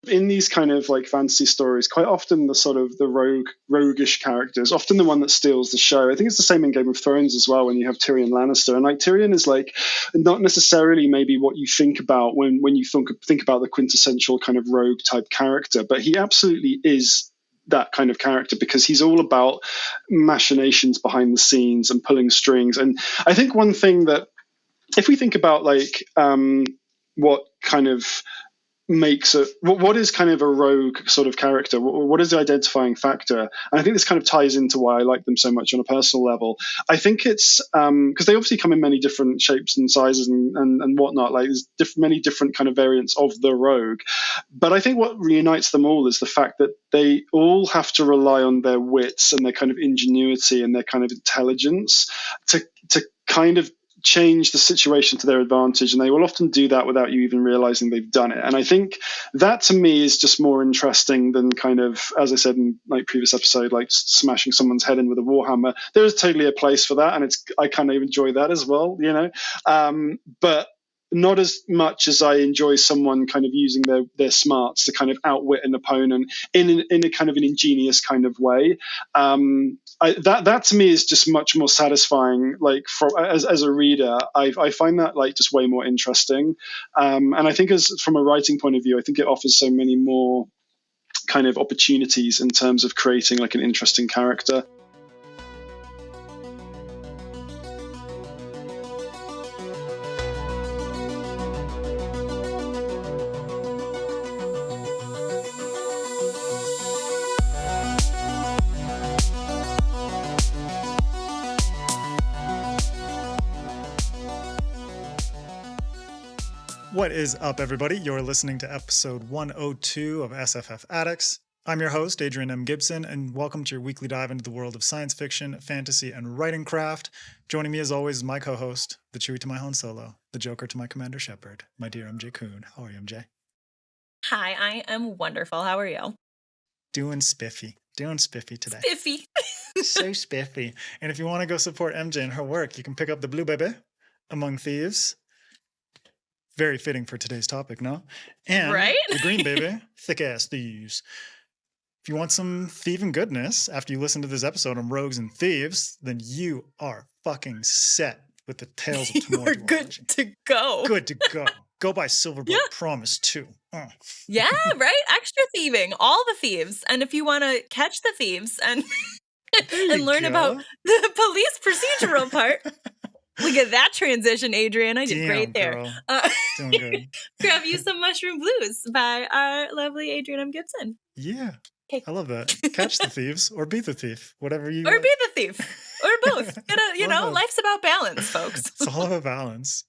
In these kind of like fantasy stories, quite often the sort of the roguish character is often the one that steals the show. I think it's the same in Game of Thrones as well when you have Tyrion Lannister. And like Tyrion is like not necessarily maybe what you think about when you think about the quintessential kind of rogue type character, but he absolutely is that kind of character because he's all about machinations behind the scenes and pulling strings. And I think one thing that if we think about like what kind of makes it what is kind of a rogue sort of character, what is the identifying factor, and I think this kind of ties into why I like them so much on a personal level. I think it's because they obviously come in many different shapes and sizes and whatnot, like there's many different kind of variants of the rogue, but I think what reunites them all is the fact that they all have to rely on their wits and their kind of ingenuity and their kind of intelligence to kind of change the situation to their advantage, and they will often do that without you even realizing they've done it. And I think that to me is just more interesting than kind of, as I said in like previous episode, like smashing someone's head in with a warhammer. There is totally a place for that, and I kind of enjoy that as well, you know. But not as much as I enjoy someone kind of using their smarts to kind of outwit an opponent in a kind of an ingenious kind of way. That to me is just much more satisfying. Like as a reader, I find that like just way more interesting. And I think from a writing point of view, I think it offers so many more kind of opportunities in terms of creating like an interesting character. What is up, everybody? You're listening to episode 102 of SFF Addicts. I'm your host, Adrian M. Gibson, and welcome to your weekly dive into the world of science fiction, fantasy, and writing craft. Joining me, as always, is my co-host, the Chewie to my Han Solo, the Joker to my Commander Shepard, my dear MJ Kuhn. How are you, MJ? Hi, I am wonderful. How are you? Doing spiffy today. Spiffy. So spiffy. And if you want to go support MJ in her work, you can pick up the Blue Baby Among Thieves. Very fitting for today's topic, no? And right? The Green Baby, Thick Ass Thieves. If you want some thieving goodness after you listen to this episode on Rogues and Thieves, then you are fucking set with the Tales of Tomorrow. You're good to go. Good to go. Go by Silverblood Promise too. Yeah, right? Extra thieving. All the thieves. And if you want to catch the thieves and learn about the police procedural part, look at that transition, Adrian. I did great there. Doing good. Grab you some Mushroom Blues by our lovely Adrian M. Gibson. Yeah. Okay. I love that. Catch the thieves or be the thief. Whatever you... Or be the thief. Or both. Life's about balance, folks. It's all about balance.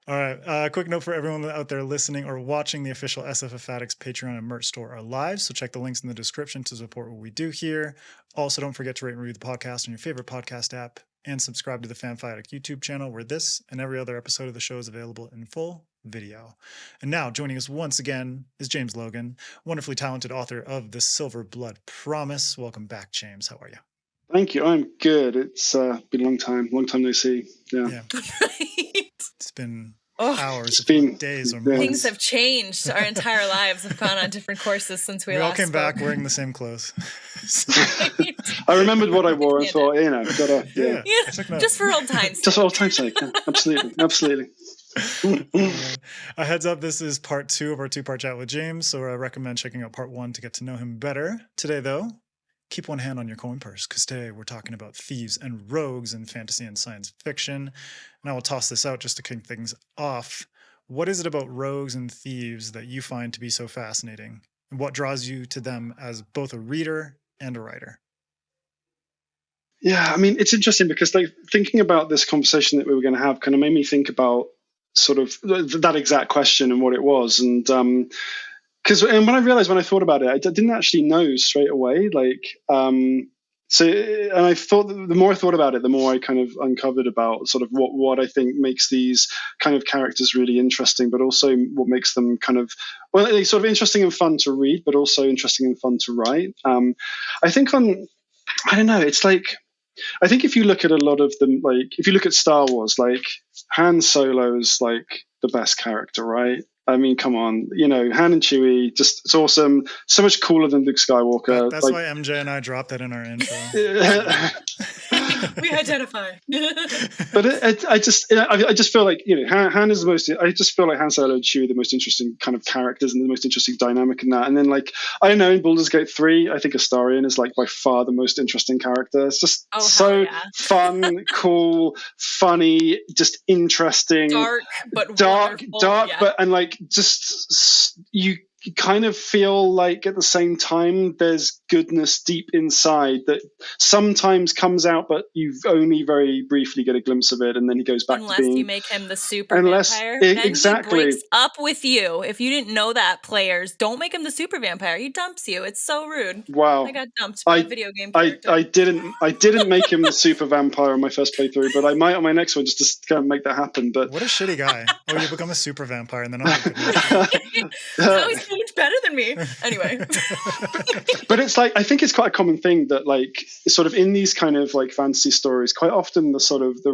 All right. Quick note for everyone out there listening or watching: the official SFF Addicts Patreon and merch store are live, so check the links in the description to support what we do here. Also, don't forget to rate and review the podcast on your favorite podcast app, and subscribe to the FanFiAddict YouTube channel, where this and every other episode of the show is available in full video. And now, joining us once again is James Logan, wonderfully talented author of The Silverblood Promise. Welcome back, James. How are you? Thank you. I'm good. It's been a long time no see. Yeah. Right. It's been hours, days, or months. Things have changed. Our entire lives have gone on different courses since we last all came back wearing the same clothes. I remembered what I wore and thought, gotta, just for old times. Just for old times' sake. Yeah. Absolutely. A heads up, this is part 2 of our 2-part chat with James, so I recommend checking out part 1 to get to know him better. Today, though, keep one hand on your coin purse, because today we're talking about thieves and rogues in fantasy and science fiction. And I will toss this out just to kick things off. What is it about rogues and thieves that you find to be so fascinating? And what draws you to them as both a reader and a writer? Yeah, I mean, it's interesting because like thinking about this conversation that we were going to have kind of made me think about sort of that exact question and what it was. And when I realized, when I thought about it, I didn't actually know straight away. And I thought the more I thought about it, the more I kind of uncovered about sort of what I think makes these kind of characters really interesting, but also what makes them kind of, sort of interesting and fun to read, but also interesting and fun to write. I think I don't know, it's like, I think if you look at a lot of them, like if you look at Star Wars, like Han Solo is like the best character, right? I mean, come on, Han and Chewie, just it's awesome. So much cooler than Luke Skywalker. That's why MJ and I dropped that in our intro. We identify. But I just feel like Han is the most. I just feel like Han Solo and Chewie are the most interesting kind of characters and the most interesting dynamic in that. And then I don't know, in Baldur's Gate 3, I think Astarion is by far the most interesting character. It's just fun, cool, funny, just interesting, dark, yeah. But you kind of feel like at the same time there's goodness deep inside that sometimes comes out, but you only very briefly get a glimpse of it, and then he goes back unless to being, you make him the super vampire. Then exactly. He breaks up with you. If you didn't know that, players, don't make him the super vampire. He dumps you. It's so rude. Wow. I got dumped by a video game character. I didn't make him the super vampire on my first playthrough, but I might on my next one just to kind of make that happen. But what a shitty guy. Oh, you become a super vampire and then Now he's so much better than me. Anyway. But it's I think it's quite a common thing that sort of in these kind of fantasy stories, quite often the sort of the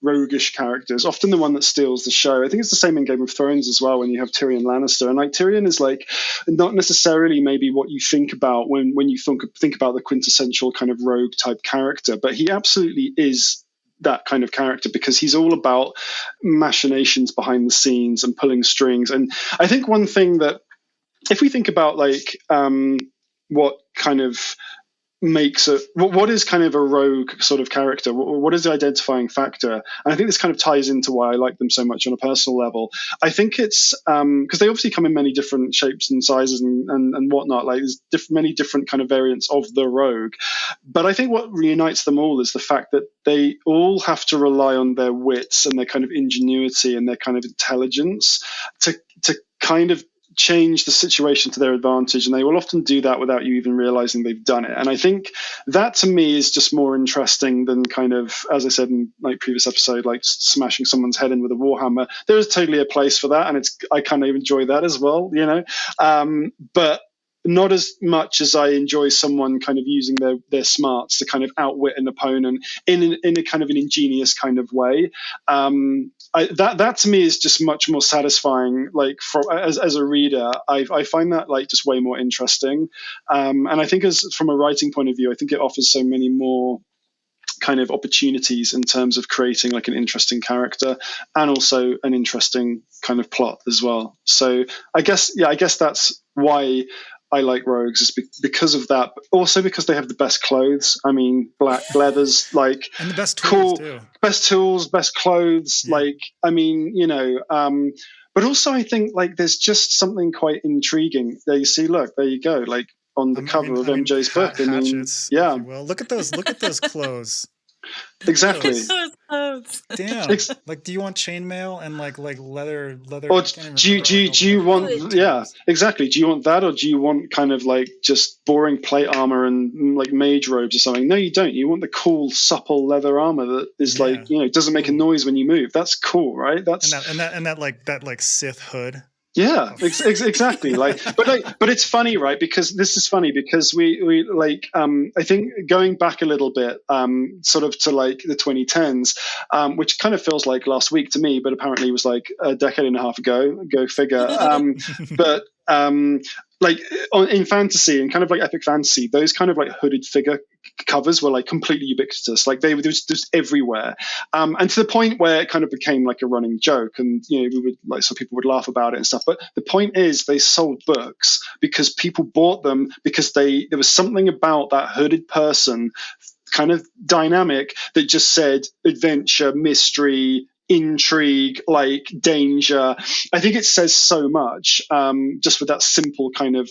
roguish character is often the one that steals the show. I think it's the same in Game of Thrones as well when you have Tyrion Lannister. And Tyrion is not necessarily maybe what you think about when you think about the quintessential kind of rogue type character, but he absolutely is that kind of character because he's all about machinations behind the scenes and pulling strings. And I think one thing that if we think about what kind of makes what is kind of a rogue sort of character, what is the identifying factor, and I think this kind of ties into why I like them so much on a personal level. I think it's because they obviously come in many different shapes and sizes and whatnot, there's many different kind of variants of the rogue, but I think what reunites them all is the fact that they all have to rely on their wits and their kind of ingenuity and their kind of intelligence to kind of change the situation to their advantage, and they will often do that without you even realizing they've done it. And I think that to me is just more interesting than kind of, as I said in previous episode, smashing someone's head in with a warhammer. There is totally a place for that, and I kind of enjoy that as well, but not as much as I enjoy someone kind of using their smarts to kind of outwit an opponent in a kind of an ingenious kind of way. That to me is just much more satisfying. As a reader, I find that just way more interesting. And I think from a writing point of view, I think it offers so many more kind of opportunities in terms of creating an interesting character and also an interesting kind of plot as well. So I guess that's why I like rogues, is because of that, but also because they have the best clothes. I mean, black leathers, and the best tools too. Best tools, best clothes. Yeah. But also I think there's just something quite intriguing. There you see, look, there you go, on the cover of MJ's book. Hatchets, yeah. Well, look at those clothes. Exactly. Damn. Do you want chainmail and leather? Or do you want? Yeah, exactly. Do you want that, or do you want kind of just boring plate armor and mage robes or something? No, you don't. You want the cool, supple leather armor that is doesn't make a noise when you move. That's cool, right? That's and that Sith hood. Yeah, exactly. But it's funny, right? Because this is funny because we I think going back a little bit, sort of to the 2010s, which kind of feels like last week to me, but apparently was a decade and a half ago. Go figure. But in fantasy and kind of epic fantasy, those kind of hooded figure covers were completely ubiquitous. They were just everywhere, and to the point where it kind of became a running joke, and we would so people would laugh about it and stuff. But the point is, they sold books because people bought them because there was something about that hooded person kind of dynamic that just said adventure, mystery, intrigue, danger. I think it says so much just with that simple kind of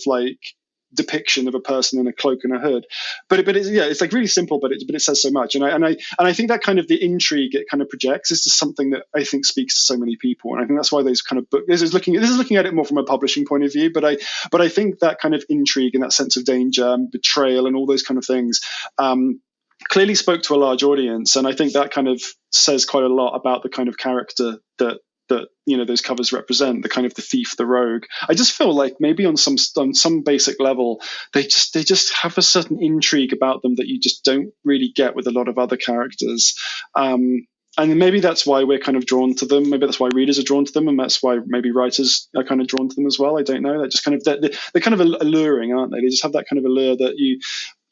depiction of a person in a cloak and a hood. But it's really simple, but it says so much. And I think that kind of the intrigue it kind of projects is just something that I think speaks to so many people. And I think that's why those kind of books, this is looking at it more from a publishing point of view, but I think that kind of intrigue and that sense of danger and betrayal and all those kind of things clearly spoke to a large audience, and I think that kind of says quite a lot about the kind of character that those covers represent, the kind of the thief, the rogue. I just feel maybe on some basic level they just have a certain intrigue about them that you just don't really get with a lot of other characters. and maybe that's why we're kind of drawn to them. Maybe that's why readers are drawn to them, and that's why maybe writers are kind of drawn to them as well. I don't know. They're just kind of they're kind of alluring, aren't they? They just have that kind of allure that you.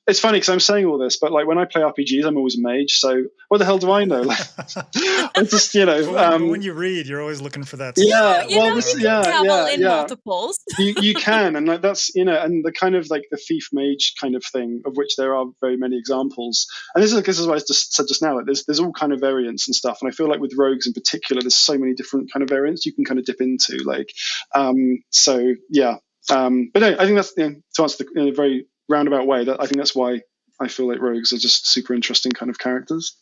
It's funny because I'm saying all this, but like when I play RPGs, I'm always a mage. So what the hell do I know? I just, But when you read, you're always looking for that. Yeah, you can dabble in multiples. you can, and like that's and the kind of like the thief mage kind of thing, of which there are very many examples. And this is what I just said just now. Like there's all kind of variants and stuff, and I feel like with rogues in particular, there's so many different kind of variants you can kind of dip into. Like, so yeah. But no, I think that's to answer in a very roundabout way. That I think that's why I feel like rogues are just super interesting kind of characters.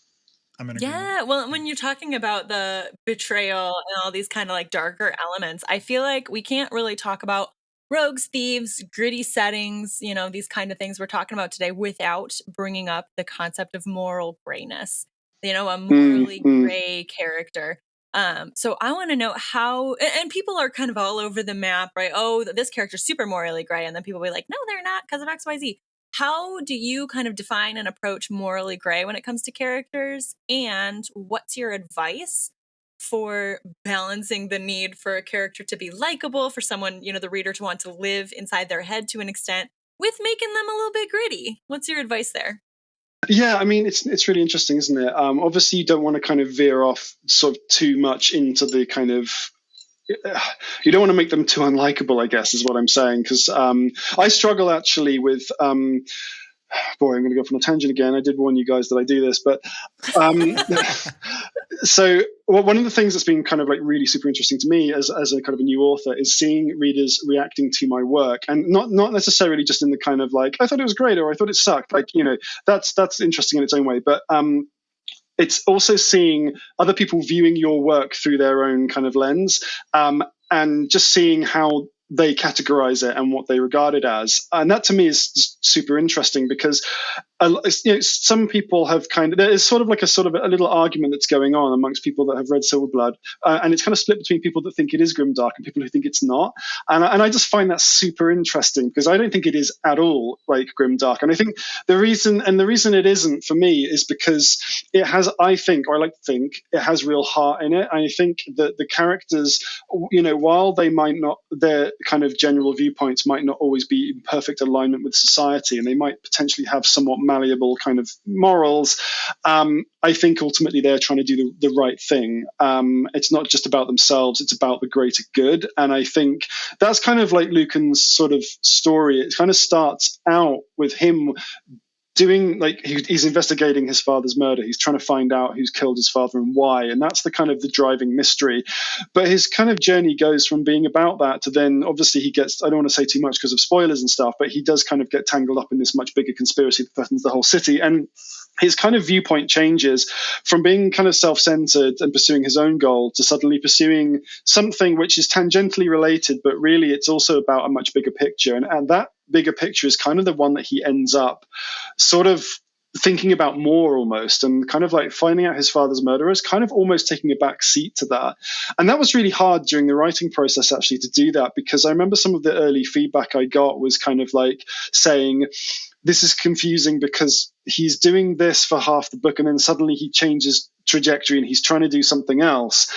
Yeah, well, when you're talking about the betrayal and all these kind of like darker elements, I feel like we can't really talk about rogues, thieves, gritty settings, these kind of things we're talking about today without bringing up the concept of moral grayness, a morally gray character. So I want to know how, and people are kind of all over the map, right? Oh, this character's super morally gray. And then people will be like, no, they're not because of X, Y, Z. How do you kind of define and approach morally gray when it comes to characters? And what's your advice for balancing the need for a character to be likable, for someone, the reader to want to live inside their head to an extent, with making them a little bit gritty? What's your advice there? Yeah, I mean, it's really interesting, isn't it? Obviously, you don't want to kind of veer off sort of too much into the kind of you don't want to make them too unlikable, I guess, is what I'm saying. Because I struggle actually with, boy, I'm going to go off on a tangent again. I did warn you guys that I do this, but so one of the things that's been kind of like really super interesting to me as a kind of a new author is seeing readers reacting to my work, and not necessarily just in the kind of like I thought it was great or I thought it sucked. Like that's interesting in its own way, but it's also seeing other people viewing your work through their own kind of lens, and just seeing how they categorize it and what they regard it as. And that to me is just super interesting because some people have there's sort of a little argument that's going on amongst people that have read Silverblood, and it's kind of split between people that think it is grimdark and people who think it's not. And I just find that super interesting because I don't think it is at all like grimdark. And I think the reason it isn't for me is because it has, I like to think it has real heart in it. I think that the characters, while they might not, their kind of general viewpoints might not always be in perfect alignment with society, and they might potentially have somewhat malleable kind of morals, I think ultimately they're trying to do the right thing. It's not just about themselves, it's about the greater good. And I think that's kind of like Lucan's sort of story. It kind of starts out with him doing, like, he's investigating his father's murder. He's trying to find out who's killed his father and why. And that's the kind of the driving mystery. But his kind of journey goes from being about that to then obviously he gets, I don't want to say too much because of spoilers and stuff, but he does kind of get tangled up in this much bigger conspiracy that threatens the whole city. And his kind of viewpoint changes from being kind of self-centered and pursuing his own goal to suddenly pursuing something which is tangentially related, but really it's also about a much bigger picture. And that bigger picture is kind of the one that he ends up sort of thinking about more almost, and kind of like finding out his father's murderer is kind of almost taking a back seat to that. And that was really hard during the writing process actually to do that, because I remember some of the early feedback I got was kind of like saying, this is confusing because he's doing this for half the book and then suddenly he changes trajectory and he's trying to do something else.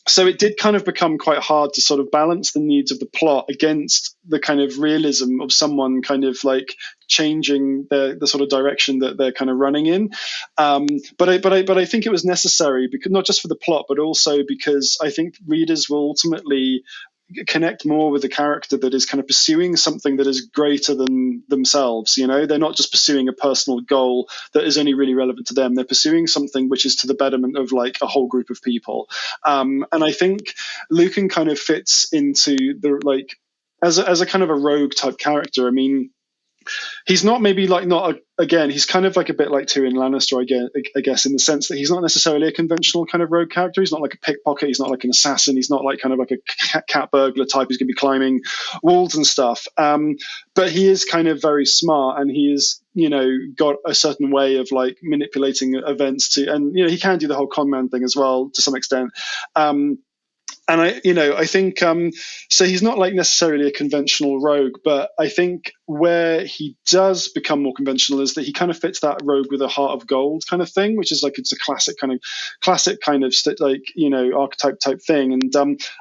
So it did kind of become quite hard to sort of balance the needs of the plot against the kind of realism of someone kind of like changing the sort of direction that they're kind of running in. But I think it was necessary, because not just for the plot, but also because I think readers will ultimately connect more with a character that is kind of pursuing something that is greater than themselves. They're not just pursuing a personal goal that is only really relevant to them. They're pursuing something which is to the betterment of like a whole group of people. And I think Lucan kind of fits into the, like, as a kind of a rogue type character. I mean, he's not maybe like again, he's kind of like a bit like Tyrion Lannister, I guess, in the sense that he's not necessarily a conventional kind of rogue character. He's not like a pickpocket. He's not like an assassin. He's not like kind of like a cat burglar type who's going to be climbing walls and stuff. But he is kind of very smart, and he is, got a certain way of like manipulating events and he can do the whole con man thing as well to some extent. And I think so. He's not like necessarily a conventional rogue, but I think where he does become more conventional is that he kind of fits that rogue with a heart of gold kind of thing, which is like it's a classic kind of archetype type thing. And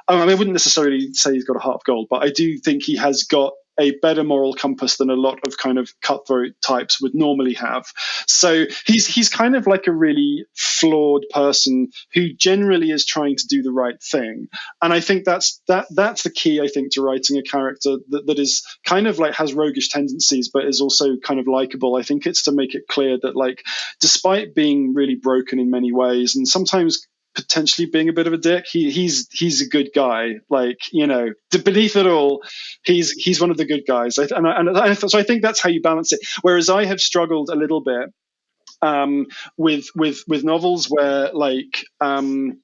I wouldn't necessarily say he's got a heart of gold, but I do think he has got a better moral compass than a lot of kind of cutthroat types would normally have. So he's kind of like a really flawed person who generally is trying to do the right thing. And I think that's the key, I think, to writing a character that is kind of like has roguish tendencies, but is also kind of likable. I think it's to make it clear that, like, despite being really broken in many ways and sometimes potentially being a bit of a dick, he's a good guy. Like, beneath it all, he's one of the good guys. So I think that's how you balance it. Whereas I have struggled a little bit with novels where, like, I'm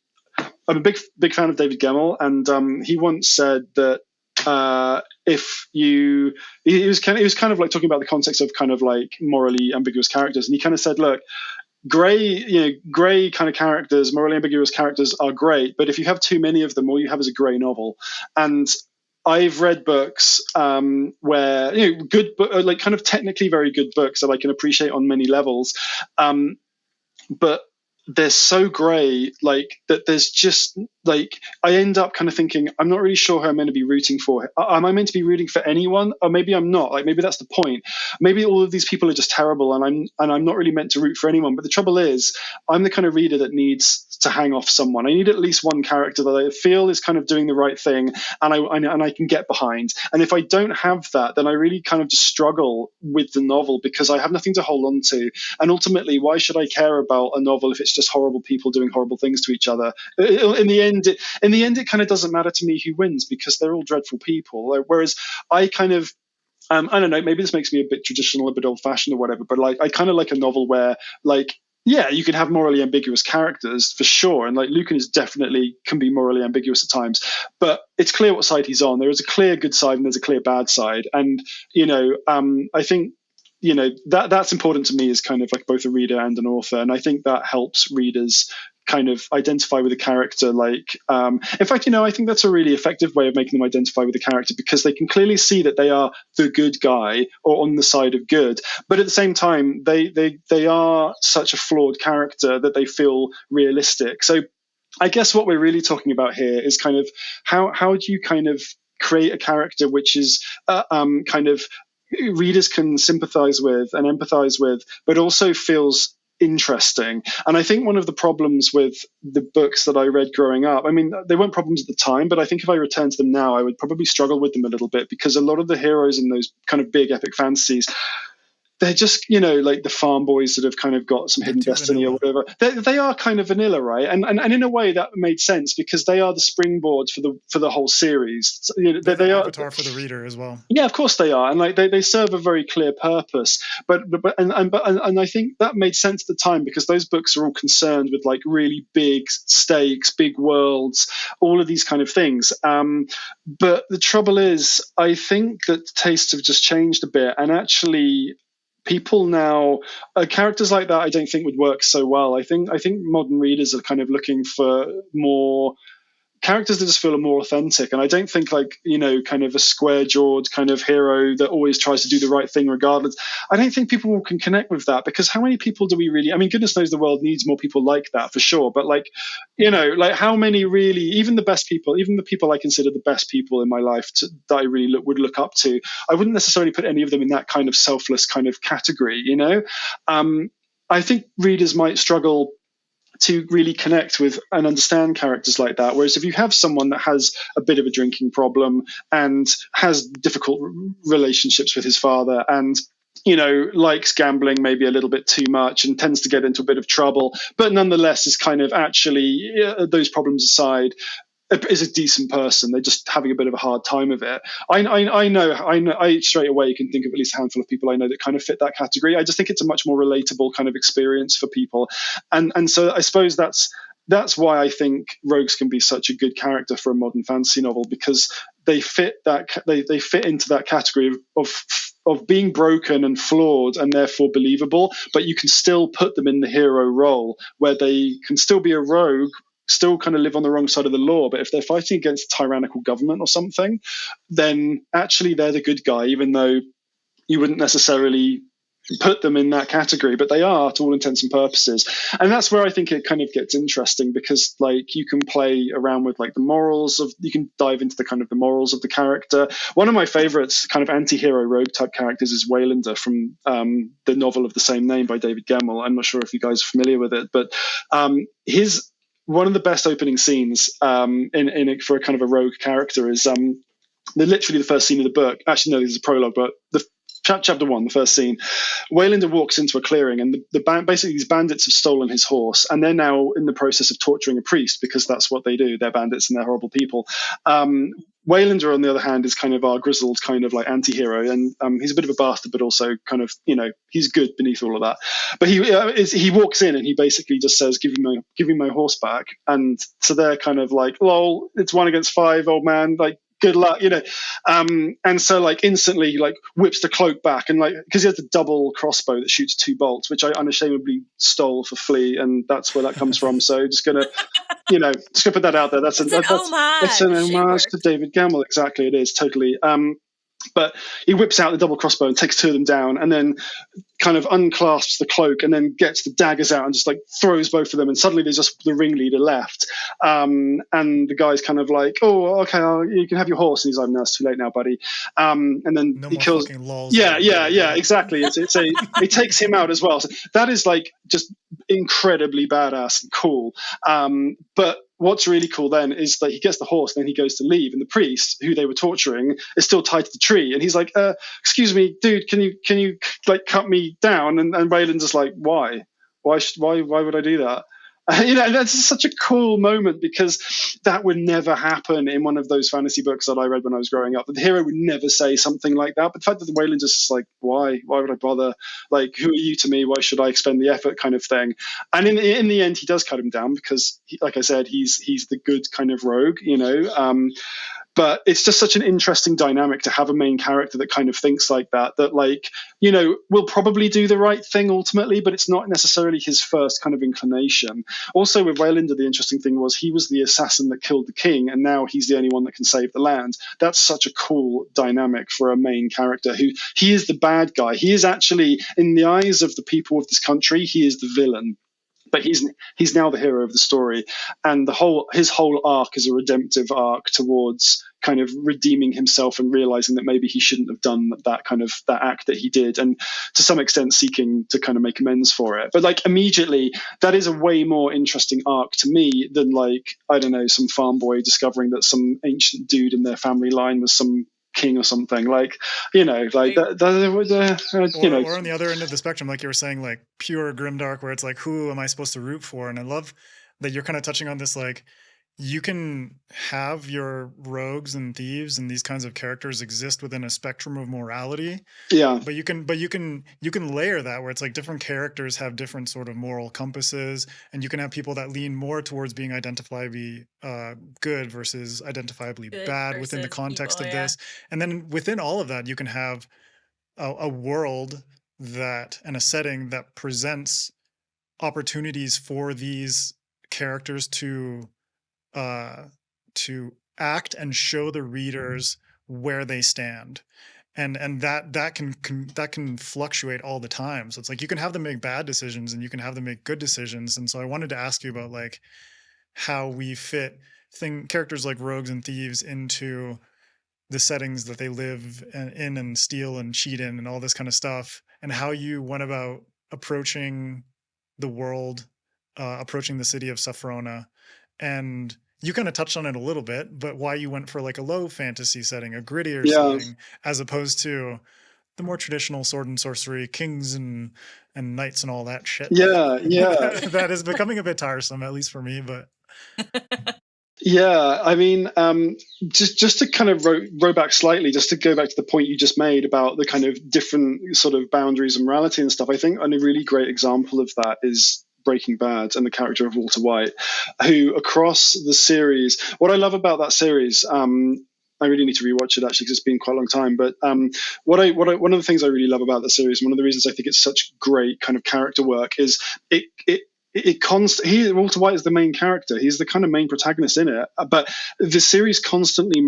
a big fan of David Gemmell, and he once said that he was kind of like talking about the context of kind of like morally ambiguous characters, and he kind of said, look, gray kind of characters, morally ambiguous characters are great, but if you have too many of them, all you have is a gray novel. And I've read books where good, like kind of technically very good books that I can appreciate on many levels, but they're so grey, like that. There's just like I end up kind of thinking I'm not really sure who I'm meant to be rooting for. Am I meant to be rooting for anyone, or maybe I'm not? Like maybe that's the point. Maybe all of these people are just terrible, and I'm not really meant to root for anyone. But the trouble is, I'm the kind of reader that needs to hang off someone. I need at least one character that I feel is kind of doing the right thing, and I can get behind. And if I don't have that, then I really kind of just struggle with the novel because I have nothing to hold on to. And ultimately, why should I care about a novel if it's just horrible people doing horrible things to each other? In the end, it kind of doesn't matter to me who wins because they're all dreadful people. Whereas I kind of I don't know, maybe this makes me a bit traditional, a bit old-fashioned or whatever, but like I kind of like a novel where, like, yeah, you can have morally ambiguous characters for sure, and like Lucan can be morally ambiguous at times, but it's clear what side he's on. There is a clear good side and there's a clear bad side, and I think that's important to me as kind of like both a reader and an author, and I think that helps readers kind of identify with a character. Like, in fact, I think that's a really effective way of making them identify with a character because they can clearly see that they are the good guy or on the side of good, but at the same time, they are such a flawed character that they feel realistic. So I guess what we're really talking about here is kind of how do you kind of create a character which is kind of readers can sympathize with and empathize with, but also feels interesting. And I think one of the problems with the books that I read growing up, I mean, they weren't problems at the time, but I think if I returned to them now, I would probably struggle with them a little bit because a lot of the heroes in those kind of big epic fantasies, they're just, like the farm boys that have kind of got some hidden destiny or whatever. They are kind of vanilla, right? And in a way that made sense because they are the springboards for the whole series. They are avatar for the reader as well. Yeah, of course they are, and like they serve a very clear purpose. But I think that made sense at the time because those books are all concerned with like really big stakes, big worlds, all of these kind of things. But the trouble is, I think that tastes have just changed a bit, and actually, people now, characters like that, I don't think would work so well. I think modern readers are kind of looking for more characters that just feel more authentic, and I don't think like kind of a square-jawed kind of hero that always tries to do the right thing regardless. I don't think people can connect with that because how many people do we really? I mean, goodness knows the world needs more people like that for sure. But like like how many really? Even the best people, even the people I consider the best people in my life that I really would look up to, I wouldn't necessarily put any of them in that kind of selfless kind of category. I think readers might struggle to really connect with and understand characters like that. Whereas if you have someone that has a bit of a drinking problem and has difficult relationships with his father and likes gambling maybe a little bit too much and tends to get into a bit of trouble, but nonetheless is kind of actually, those problems aside, is a decent person. They're just having a bit of a hard time of it. I know. I straight away can think of at least a handful of people I know that kind of fit that category. I just think it's a much more relatable kind of experience for people, and so I suppose that's why I think rogues can be such a good character for a modern fantasy novel because they fit they fit into that category of being broken and flawed and therefore believable, but you can still put them in the hero role where they can still be a rogue, still kind of live on the wrong side of the law, but if they're fighting against a tyrannical government or something, then actually they're the good guy, even though you wouldn't necessarily put them in that category, but they are to all intents and purposes. And that's where I think it kind of gets interesting, because like you can play around with like the morals of, you can dive into the kind of the morals of the character. One of my favorites kind of anti-hero rogue type characters is Waylander from the novel of the same name by David Gemmell. I'm not sure if you guys are familiar with it, but his one of the best opening scenes for a kind of a rogue character is literally the first scene of the book. Actually, no, this is a prologue, but the chapter 1, the first scene, Waylander walks into a clearing, and basically these bandits have stolen his horse, and they're now in the process of torturing a priest, because that's what they do. They're bandits and they're horrible people. Waylander, on the other hand, is kind of our grizzled kind of like anti-hero, and he's a bit of a bastard, but also kind of, he's good beneath all of that. But he walks in and he basically just says, give me my horse back. And so they're kind of like, lol, it's 1 against 5, old man, like, good luck, and so like instantly like whips the cloak back, and like, because he has the double crossbow that shoots 2 bolts, which I unashamedly stole for Flea, and that's where that comes from. So just gonna put that out there. That's an homage. It's an homage to David Gemmell. Exactly, it is totally. But he whips out the double crossbow and takes 2 of them down, and then kind of unclasps the cloak, and then gets the daggers out and just like throws both of them, and suddenly there's just the ringleader left. And the guy's kind of like, oh, okay, you can have your horse, and he's like, no, it's too late now, buddy. And then no he more kills. Yeah, exactly. He takes him out as well. So that is like just incredibly badass and cool. But what's really cool then is that he gets the horse, and then he goes to leave, and the priest who they were torturing is still tied to the tree, and he's like, excuse me, dude, can you like cut me down? And Wayland's like, why would I do that? That's such a cool moment, because that would never happen in one of those fantasy books that I read when I was growing up. The hero would never say something like that. But the fact that Wayland's just like, why would I bother? Like, who are you to me? Why should I expend the effort, kind of thing? And in the end, he does cut him down, because like I said, he's the good kind of rogue, But it's just such an interesting dynamic to have a main character that kind of thinks like that like, will probably do the right thing ultimately, but it's not necessarily his first kind of inclination. Also with Waylander, the interesting thing was he was the assassin that killed the king, and now he's the only one that can save the land. That's such a cool dynamic for a main character who, he is the bad guy. He is actually, in the eyes of the people of this country, he is the villain. But he's now the hero of the story, and his whole arc is a redemptive arc towards kind of redeeming himself and realizing that maybe he shouldn't have done that act that he did, and to some extent seeking to kind of make amends for it. But like immediately, that is a way more interesting arc to me than like, I don't know, some farm boy discovering that some ancient dude in their family line was some king or something, like or on the other end of the spectrum, like you were saying, like pure grimdark, where it's like, who am I supposed to root for? And I love that you're kind of touching on this, like you can have your rogues and thieves and these kinds of characters exist within a spectrum of morality. Yeah. But you can layer that, where it's like different characters have different sort of moral compasses, and you can have people that lean more towards being identifiably good versus identifiably bad within the context of this. And then within all of that, you can have a world and a setting that presents opportunities for these characters to act and show the readers where they stand, and that can fluctuate all the time. So it's like you can have them make bad decisions and you can have them make good decisions. And so I wanted to ask you about like how we fit characters like rogues and thieves into the settings that they live in and steal and cheat in and all this kind of stuff, and how you went about approaching the world, approaching the city of Safrona. And you kind of touched on it a little bit, but why you went for like a low fantasy setting, a grittier setting, as opposed to the more traditional sword and sorcery, kings and knights and all that shit. Yeah. That is becoming a bit tiresome, at least for me, but... Yeah, I mean, just to kind of row back slightly, just to go back to the point you just made about the kind of different sort of boundaries and morality and stuff, I think a really great example of that is Breaking Bad and the character of Walter White, who across the series, what I love about that series, I really need to rewatch it actually because it's been quite a long time. But one of the things I really love about the series, one of the reasons I think it's such great kind of character work, is it Walter White is the main character. He's the kind of main protagonist in it. But the series constantly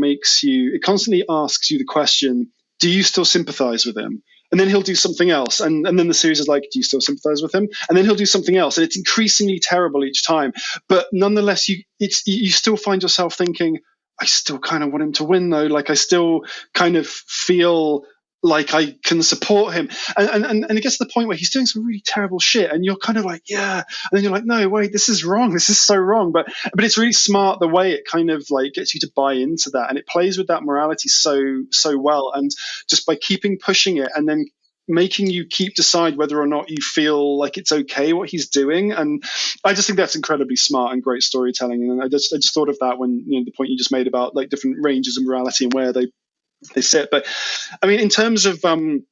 asks you the question, do you still sympathize with him? And then he'll do something else. And then the series is like, do you still sympathize with him? And then he'll do something else. And it's increasingly terrible each time. But nonetheless, you still find yourself thinking, I still kind of want him to win, though. Like, I still kind of feel like I can support him. And it gets to the point where he's doing some really terrible shit. And you're kind of like, yeah. And then you're like, no, wait, this is wrong. This is so wrong. But it's really smart the way it kind of like gets you to buy into that. And it plays with that morality so well. And just by keeping pushing it and then making you decide whether or not you feel like it's okay what he's doing. And I just think that's incredibly smart and great storytelling. And I just thought of that when, the point you just made about like different ranges of morality and where they sit. But I mean, in terms of kind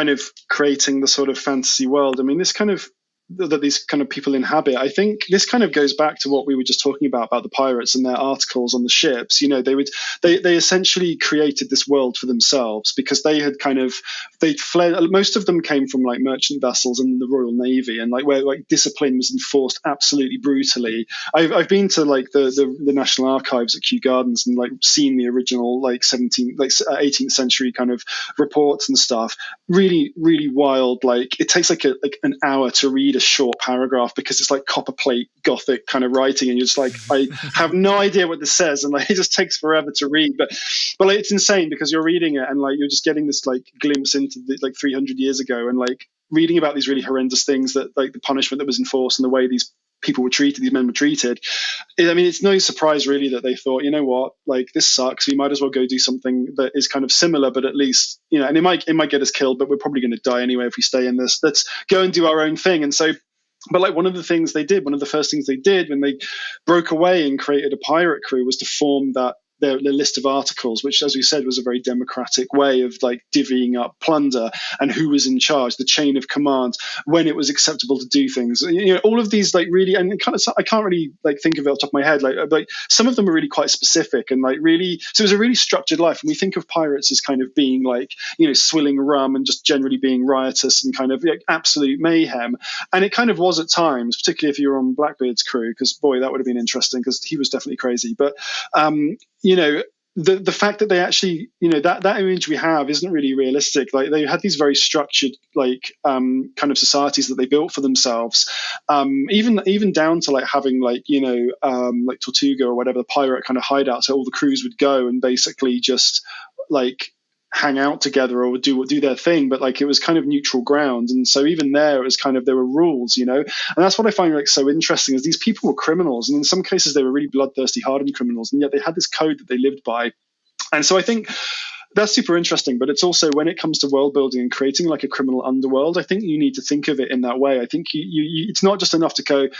of creating the sort of fantasy world, I mean, this kind of that these kind of people inhabit, I think this kind of goes back to what we were just talking about the pirates and their articles on the ships. They essentially created this world for themselves because they'd fled. Most of them came from like merchant vessels and the Royal Navy, and like where like discipline was enforced absolutely brutally. I've been to like the National Archives at Kew Gardens and like seen the original like 18th century kind of reports and stuff. Really, really wild. Like it takes like an hour to read a short paragraph because it's like copper plate Gothic kind of writing, and you're just like, I have no idea what this says, and like it just takes forever to read. But like, it's insane because you're reading it and like you're just getting this like glimpse into like 300 years ago, and like reading about these really horrendous things that like the punishment that was enforced and the way these people were treated, these men were treated. I mean, it's no surprise really that they thought, you know what, like this sucks. We might as well go do something that is kind of similar, but at least, and it might get us killed, but we're probably going to die anyway if we stay in this. Let's go and do our own thing. And so, but like one of the first things they did when they broke away and created a pirate crew was to form their list of articles, which, as we said, was a very democratic way of like divvying up plunder and who was in charge, the chain of command, when it was acceptable to do things. All of these like really, and kind of, I can't really like think of it off the top of my head. Like some of them are really quite specific and like really. So it was a really structured life. And we think of pirates as kind of being like swilling rum and just generally being riotous and kind of like absolute mayhem. And it kind of was at times, particularly if you were on Blackbeard's crew, because boy, that would have been interesting because he was definitely crazy. But the fact that they actually, that image we have isn't really realistic. Like they had these very structured, like kind of societies that they built for themselves. Even down to like having like like Tortuga or whatever, the pirate kind of hideout, so all the crews would go and basically just like hang out together or do their thing, but like it was kind of neutral ground. And so even there it was kind of, there were rules, and that's what I find like so interesting is these people were criminals, and in some cases they were really bloodthirsty, hardened criminals, and yet they had this code that they lived by. And so I think that's super interesting, but it's also when it comes to world building and creating like a criminal underworld, I think you need to think of it in that way. I think you it's not just enough to go,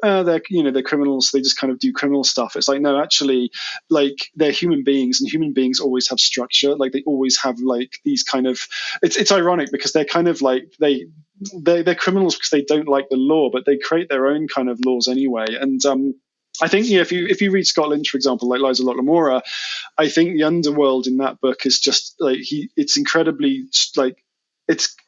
oh, they're criminals, they just kind of do criminal stuff. It's like, no, actually, like they're human beings, and human beings always have structure. Like they always have like these kind of, it's ironic because they're kind of like they're criminals because they don't like the law, but they create their own kind of laws anyway. And I think if you read Scott Lynch, for example, like Lies of Locke Lamora, I think the underworld in that book is just like it's incredibly like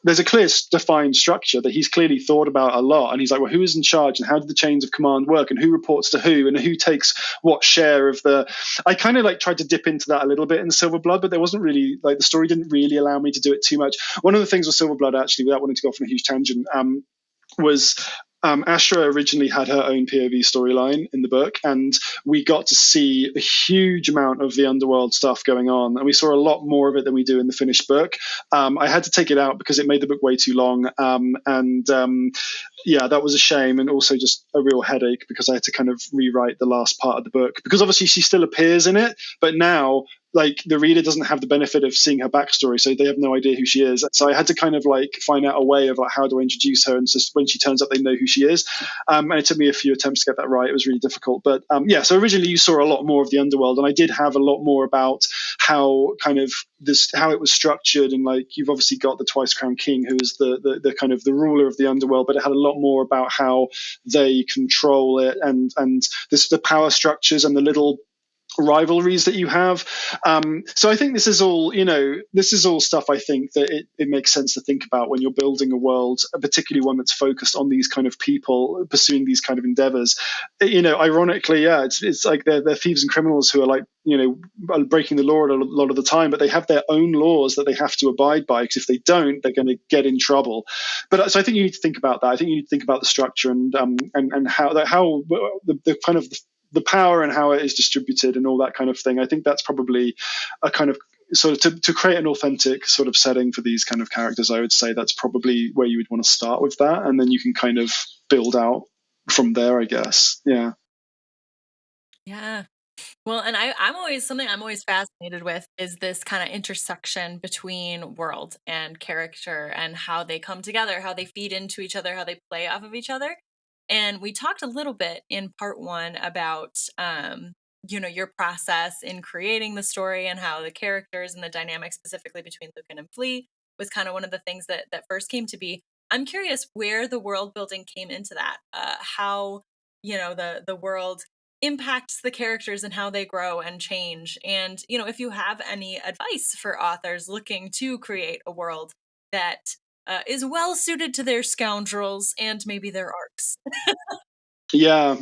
there's a clear defined structure that he's clearly thought about a lot, and he's like, well, who is in charge and how do the chains of command work and who reports to who and who takes what share of the. I kind of like tried to dip into that a little bit in Silver Blood, but there wasn't really like the story didn't really allow me to do it too much. One of the things with Silver Blood, actually, without wanting to go off on a huge tangent, was Ashra originally had her own POV storyline in the book, and we got to see a huge amount of the underworld stuff going on, and we saw a lot more of it than we do in the finished book. I had to take it out because it made the book way too long, yeah, that was a shame, and also just a real headache because I had to kind of rewrite the last part of the book, because obviously she still appears in it, but now like the reader doesn't have the benefit of seeing her backstory, so they have no idea who she is. So I had to kind of like find out a way of like how do I introduce her, and so when she turns up they know who she is. And it took me a few attempts to get that right. It was really difficult, but yeah, so originally you saw a lot more of the underworld, and I did have a lot more about how kind of how it was structured, and like you've obviously got the Twice Crowned King, who is the kind of the ruler of the underworld, but it had a lot more about how they control it, and the power structures and the little rivalries that you have. So I think this is all, this is all stuff I think that it makes sense to think about when you're building a world, particularly one that's focused on these kind of people pursuing these kind of endeavors. Ironically, it's like they're thieves and criminals who are like, breaking the law a lot of the time, but they have their own laws that they have to abide by, because if they don't, they're going to get in trouble. But so I think you need to think about that. I think you need to think about the structure and how the kind of the power and how it is distributed and all that kind of thing. I think that's probably a kind of sort of to create an authentic sort of setting for these kind of characters. I would say that's probably where you would want to start with that, and then you can kind of build out from there, I guess. Yeah. Well, and I'm always fascinated with is this kind of intersection between world and character and how they come together, how they feed into each other, how they play off of each other. And we talked a little bit in part 1 about, your process in creating the story and how the characters and the dynamic specifically between Lucan and Flea was kind of one of the things that first came to be. I'm curious where the world building came into that, how, the world impacts the characters and how they grow and change. And, if you have any advice for authors looking to create a world that is well suited to their scoundrels and maybe their arcs. Yeah.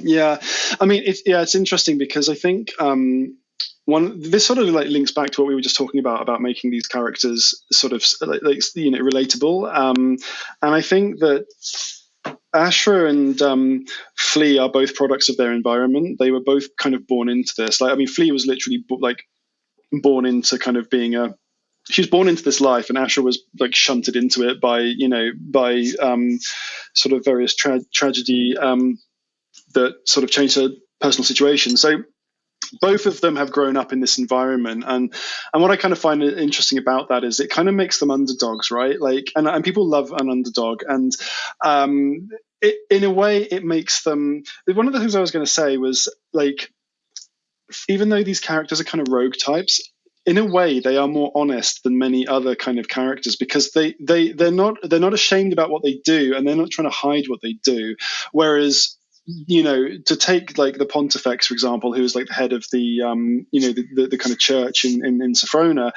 I mean, it's interesting because I think this sort of like links back to what we were just talking about making these characters sort of relatable. And I think that Ashra and Flea are both products of their environment. They were both kind of born into this. Like, I mean, Flea was literally born into kind of being she was born into this life, and Ashra was like shunted into it by sort of various tragedy that sort of changed her personal situation. So both of them have grown up in this environment, and what I kind of find interesting about that is it kind of makes them underdogs, right? Like, and people love an underdog, and in a way it makes them. One of the things I was going to say was, like, even though these characters are kind of rogue types, in a way they are more honest than many other kind of characters, because they're not ashamed about what they do, and they're not trying to hide what they do. Whereas, to take like the Pontifex, for example, who is like the head of the the kind of church in Sophrona,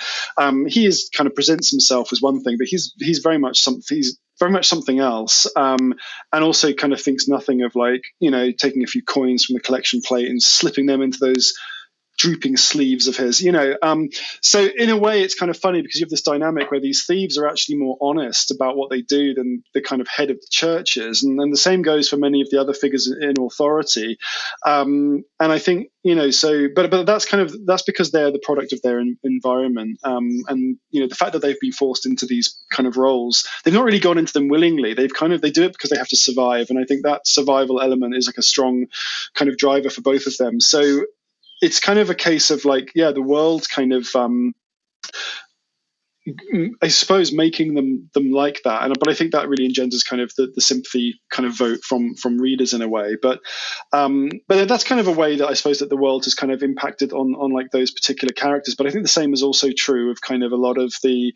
he is kind of presents himself as one thing, but he's very much something else, and also kind of thinks nothing of, like, taking a few coins from the collection plate and slipping them into those drooping sleeves of his, so in a way it's kind of funny, because you have this dynamic where these thieves are actually more honest about what they do than the kind of head of the church is, and then the same goes for many of the other figures in authority, and I think, but that's because they're the product of their environment, and the fact that they've been forced into these kind of roles, they've not really gone into them willingly. They do it because they have to survive, and I think that survival element is like a strong kind of driver for both of them. So it's kind of a case of, like, the world kind of, I suppose, making them like that, but I think that really engenders kind of the sympathy kind of vote from readers in a way. But that's kind of a way that I suppose that the world has kind of impacted on like those particular characters. But I think the same is also true of kind of a lot of the,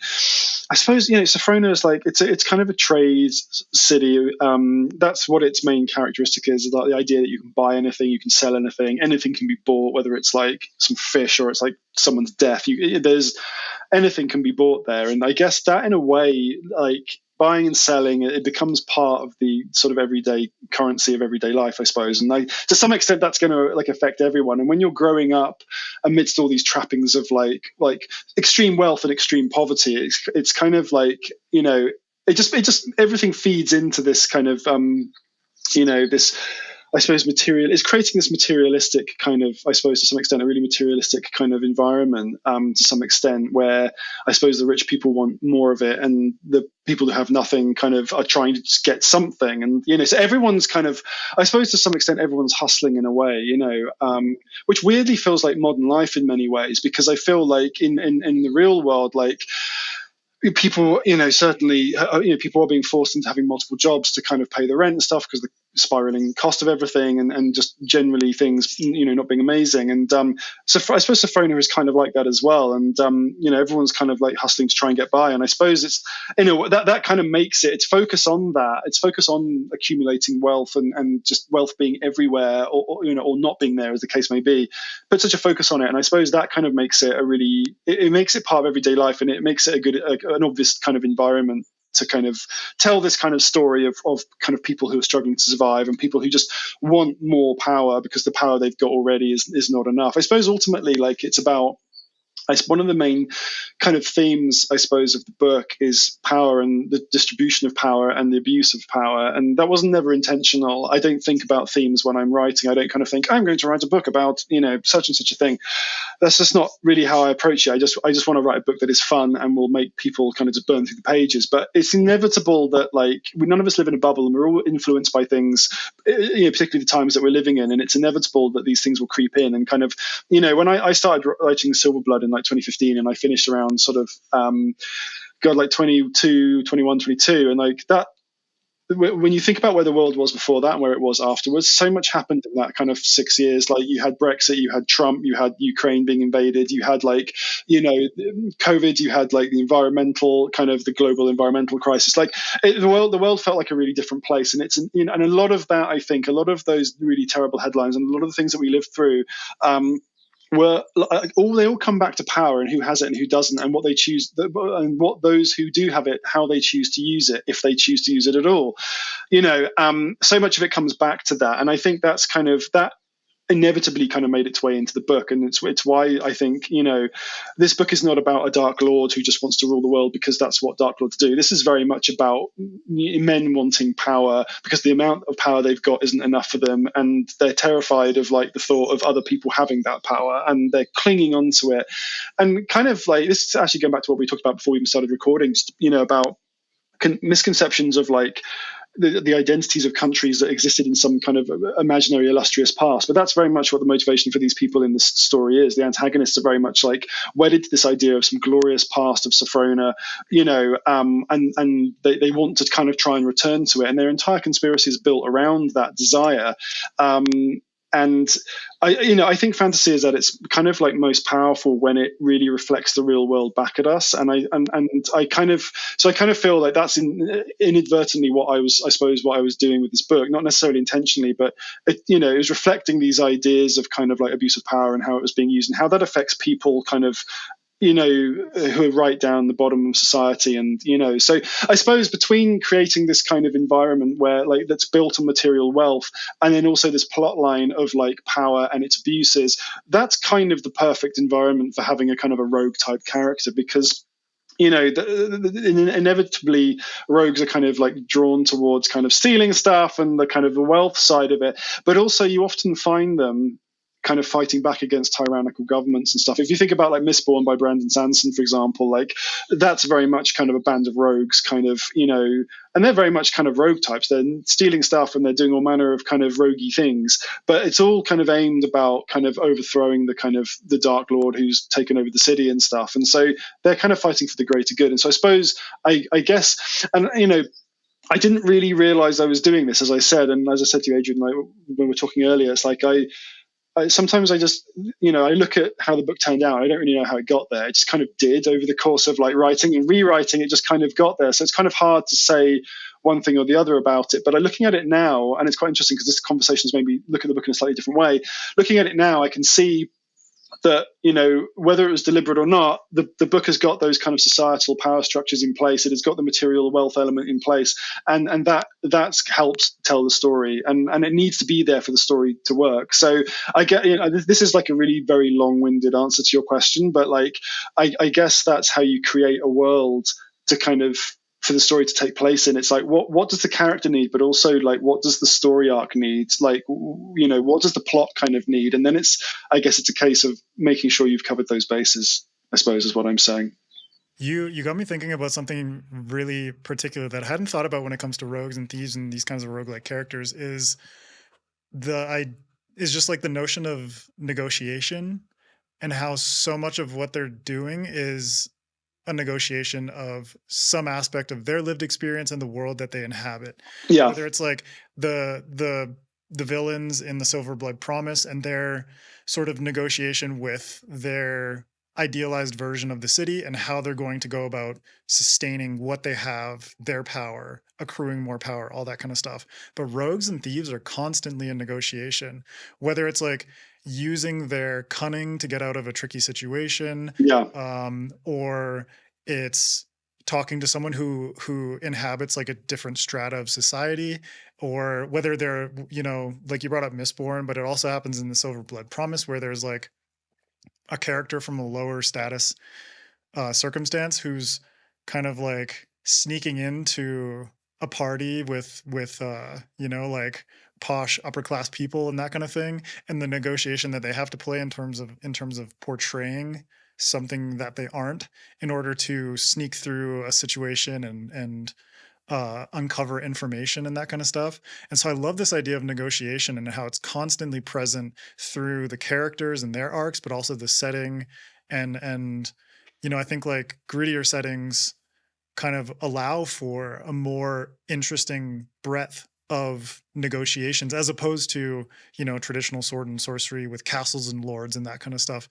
I suppose, Sophrona is like, it's kind of a trade city. That's what its main characteristic is, like the idea that you can buy anything, you can sell anything can be bought, whether it's like some fish or it's like someone's death. There's anything can be bought there, and I guess that in a way, like, buying and selling, it becomes part of the sort of everyday currency of everyday life, I suppose. And to some extent, that's going to like affect everyone. And when you're growing up amidst all these trappings of like extreme wealth and extreme poverty, it's kind of like, it just everything feeds into this kind of this, I suppose, it's creating this materialistic kind of, I suppose, to some extent, a really materialistic kind of environment, to some extent, where I suppose the rich people want more of it, and the people who have nothing kind of are trying to just get something. And, so everyone's kind of, I suppose, to some extent, everyone's hustling in a way, which weirdly feels like modern life in many ways, because I feel like in the real world, like, people, certainly, people are being forced into having multiple jobs to kind of pay the rent and stuff, because spiraling cost of everything, and just generally things, not being amazing. And so I suppose Sophronia is kind of like that as well. And everyone's kind of like hustling to try and get by. And I suppose it's that kind of makes it. It's focus on that. It's focus on accumulating wealth and just wealth being everywhere, or not being there, as the case may be. Put such a focus on it, and I suppose that kind of makes it it makes it part of everyday life, and it makes it an obvious kind of environment to kind of tell this kind of story of kind of people who are struggling to survive, and people who just want more power because the power they've got already is not enough. I suppose ultimately, like, it's about, one of the main kind of themes, I suppose, of the book is power and the distribution of power and the abuse of power. And that wasn't never intentional. I don't think about themes when I'm writing. I don't kind of think, I'm going to write a book about, such and such a thing. That's just not really how I approach it. I just want to write a book that is fun and will make people kind of just burn through the pages. But it's inevitable that, like, none of us live in a bubble, and we're all influenced by things, particularly the times that we're living in. And it's inevitable that these things will creep in. And kind of, when I started writing Silverblood in like 2015, and I finished around sort of, 22, 21, 22. And like that, when you think about where the world was before that and where it was afterwards, so much happened in that kind of 6 years. Like, you had Brexit, you had Trump, you had Ukraine being invaded, you had COVID, you had like the global environmental crisis. Like, the world felt like a really different place. And it's, and a lot of that, I think, a lot of those really terrible headlines and a lot of the things that we lived through, they all come back to power and who has it and who doesn't, and what they choose, and what those who do have it, how they choose to use it, if they choose to use it at all. So much of it comes back to that, and I think that's kind of that inevitably kind of made its way into the book. And it's why I think, this book is not about a Dark Lord who just wants to rule the world because that's what Dark Lords do. This is very much about men wanting power because the amount of power they've got isn't enough for them, and they're terrified of like the thought of other people having that power, and they're clinging on to it. And kind of like, this is actually going back to what we talked about before we even started recording, just, about misconceptions of like the identities of countries that existed in some kind of imaginary illustrious past. But that's very much what the motivation for these people in this story is. The antagonists are very much like wedded to this idea of some glorious past of Sophrona, and they want to kind of try and return to it. And their entire conspiracy is built around that desire. And I think fantasy is at its kind of like most powerful when it really reflects the real world back at us. And I kind of feel like that's inadvertently what I was doing with this book, not necessarily intentionally, but it was reflecting these ideas of kind of like abuse of power and how it was being used and how that affects people kind of, who are right down the bottom of society. And, so I suppose between creating this kind of environment where like that's built on material wealth, and then also this plot line of like power and its abuses, that's kind of the perfect environment for having a kind of a rogue type character, because inevitably rogues are kind of like drawn towards kind of stealing stuff and the kind of the wealth side of it, but also you often find them kind of fighting back against tyrannical governments and stuff. If you think about like Mistborn by Brandon Sanderson, for example, like that's very much kind of a band of rogues kind of, and they're very much kind of rogue types. They're stealing stuff and they're doing all manner of kind of roguey things, but it's all kind of aimed about kind of overthrowing the kind of the Dark Lord who's taken over the city and stuff. And so they're kind of fighting for the greater good. And so I suppose, I guess, and I didn't really realize I was doing this, as I said, and as I said to you, Adrian, like when we were talking earlier, it's like sometimes I just, I look at how the book turned out. I don't really know how it got there. It just kind of did over the course of like writing and rewriting. It just kind of got there. So it's kind of hard to say one thing or the other about it. But looking at it now, and it's quite interesting because this conversation has made me look at the book in a slightly different way. Looking at it now, I can see that, whether it was deliberate or not, the book has got those kind of societal power structures in place. It has got the material wealth element in place, and that's helped tell the story, and it needs to be there for the story to work. So I get, this is like a really very long-winded answer to your question, but like I guess that's how you create a world to kind of, for the story to take place in. It's like, what does the character need, but also like what does the story arc need, like what does the plot kind of need, and then I guess it's a case of making sure you've covered those bases, I suppose, is what I'm saying. You got me thinking about something really particular that I hadn't thought about when it comes to rogues and thieves and these kinds of roguelike characters, is just like the notion of negotiation, and how so much of what they're doing is a negotiation of some aspect of their lived experience and the world that they inhabit. Yeah. Whether it's like the villains in the Silver Blood Promise and their sort of negotiation with their idealized version of the city and how they're going to go about sustaining what they have, their power, accruing more power, all that kind of stuff. But rogues and thieves are constantly in negotiation, whether it's like using their cunning to get out of a tricky situation, or it's talking to someone who inhabits like a different strata of society, or whether they're, you know, like you brought up Mistborn, but it also happens in the Silver Blood Promise where there's like a character from a lower status circumstance who's kind of like sneaking into a party with you know, like posh upper class people and that kind of thing, and the negotiation that they have to play in terms of portraying something that they aren't in order to sneak through a situation and uncover information and that kind of stuff. And so I love this idea of negotiation and how it's constantly present through the characters and their arcs, but also the setting. And you know, I think like grittier settings kind of allow for a more interesting breadth of negotiations as opposed to, you know, traditional sword and sorcery with castles and lords and that kind of stuff.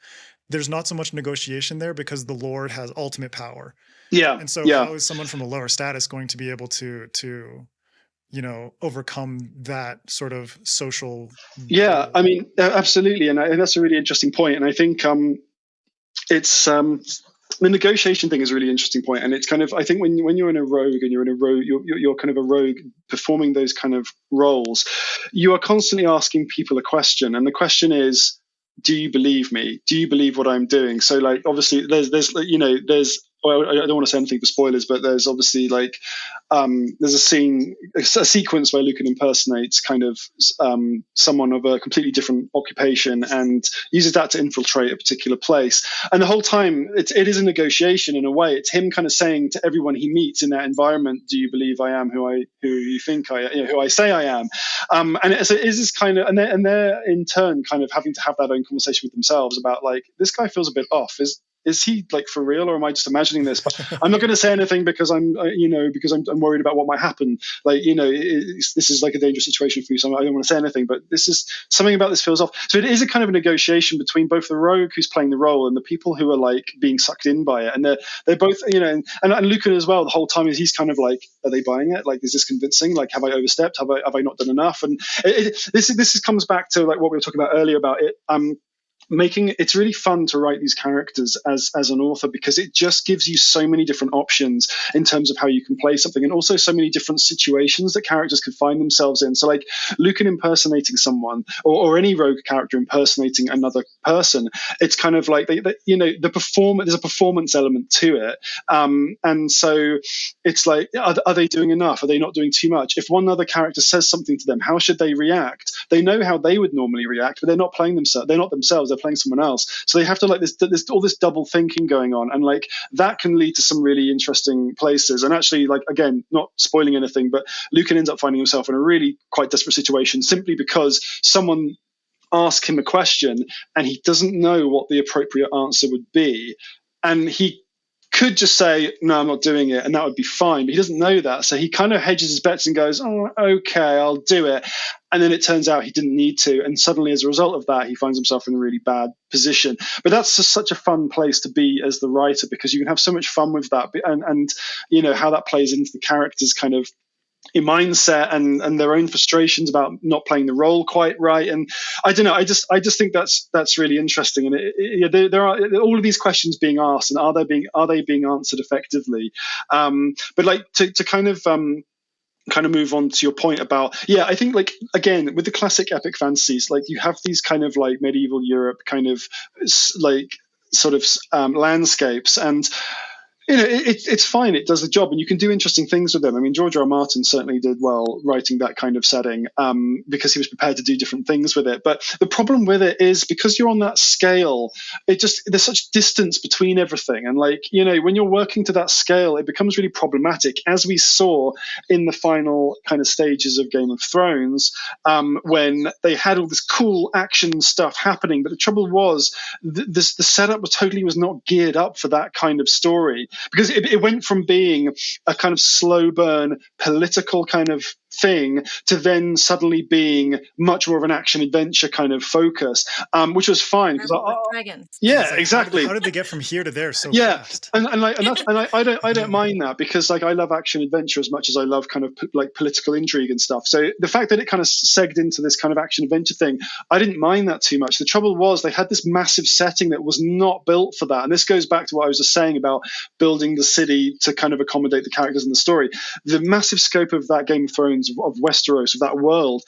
There's not so much negotiation there because the lord has ultimate power. Yeah. And so how is someone from a lower status going to be able to, you know, overcome that sort of social? Yeah, I mean, absolutely. And that's a really interesting point. And I think it's the negotiation thing is a really interesting point. And it's kind of, I think when you're in a rogue and you're kind of a rogue performing those kind of roles, you are constantly asking people a question. And the question is, do you believe me? Do you believe what I'm doing? So like, obviously there's well, I don't want to say anything for spoilers, but there's obviously like there's a sequence where Lucan impersonates kind of someone of a completely different occupation and uses that to infiltrate a particular place. And the whole time it is a negotiation in a way. It's him kind of saying to everyone he meets in that environment, "Do you believe I am who you think I, you know, who I say I am?" And it is this kind of, and they're in turn kind of having to have that own conversation with themselves about like, this guy feels a bit off. Is he like for real, or am I just imagining this? But I'm not going to say anything because I'm worried about what might happen. Like, you know, this is like a dangerous situation for you, so I don't want to say anything. But this is something about this feels off. So it is a kind of a negotiation between both the rogue who's playing the role and the people who are like being sucked in by it. And they're both, you know, and Lucan as well. The whole time he's kind of like, are they buying it? Like, is this convincing? Like, have I overstepped? Have I not done enough? And this comes back to like what we were talking about earlier about it. It's really fun to write these characters as an author because it just gives you so many different options in terms of how you can play something, and also so many different situations that characters could find themselves in. So like Lucan impersonating someone, or any rogue character impersonating another person, it's kind of like there's a performance element to it, and so it's like, are they doing enough? Are they not doing too much? If one other character says something to them, how should they react? They know how they would normally react, but they're not playing themselves. They're not themselves. They're playing someone else. So they have to like there's all this double thinking going on, and like that can lead to some really interesting places. And actually, like, again, not spoiling anything, but Lucan ends up finding himself in a really quite desperate situation simply because someone asked him a question and he doesn't know what the appropriate answer would be, and he could just say, no, I'm not doing it, and that would be fine. But he doesn't know that. So he kind of hedges his bets and goes, oh, okay, I'll do it. And then it turns out he didn't need to. And suddenly, as a result of that, he finds himself in a really bad position. But that's just such a fun place to be as the writer, because you can have so much fun with that. And you know, how that plays into the characters' kind of your mindset and their own frustrations about not playing the role quite right. And I don't know, I just think that's really interesting. And there are all of these questions being asked, and are they being answered effectively? But like to kind of move on to your point about, I think, like, again, with the classic epic fantasies, like, you have these kind of like medieval Europe kind of like sort of landscapes, and you know, it's fine. It does the job, and you can do interesting things with them. I mean, George R. R. Martin certainly did well writing that kind of setting, because he was prepared to do different things with it. But the problem with it is, because you're on that scale, there's such distance between everything. And like, you know, when you're working to that scale, it becomes really problematic, as we saw in the final kind of stages of Game of Thrones, when they had all this cool action stuff happening. But the trouble was, the setup was not geared up for that kind of story. because it went from being a kind of slow burn political kind of thing to then suddenly being much more of an action adventure kind of focus, which was fine because dragons. Yeah, like, exactly. How did they get from here to there so Yeah, fast? and I don't mind that, because like I love action adventure as much as I love kind of like political intrigue and stuff. So the fact that it kind of segged into this kind of action adventure thing, I didn't mind that too much. The trouble was they had this massive setting that was not built for that, and this goes back to what I was just saying about building the city to kind of accommodate the characters in the story. The massive scope of that Game of Thrones, of Westeros, of that world,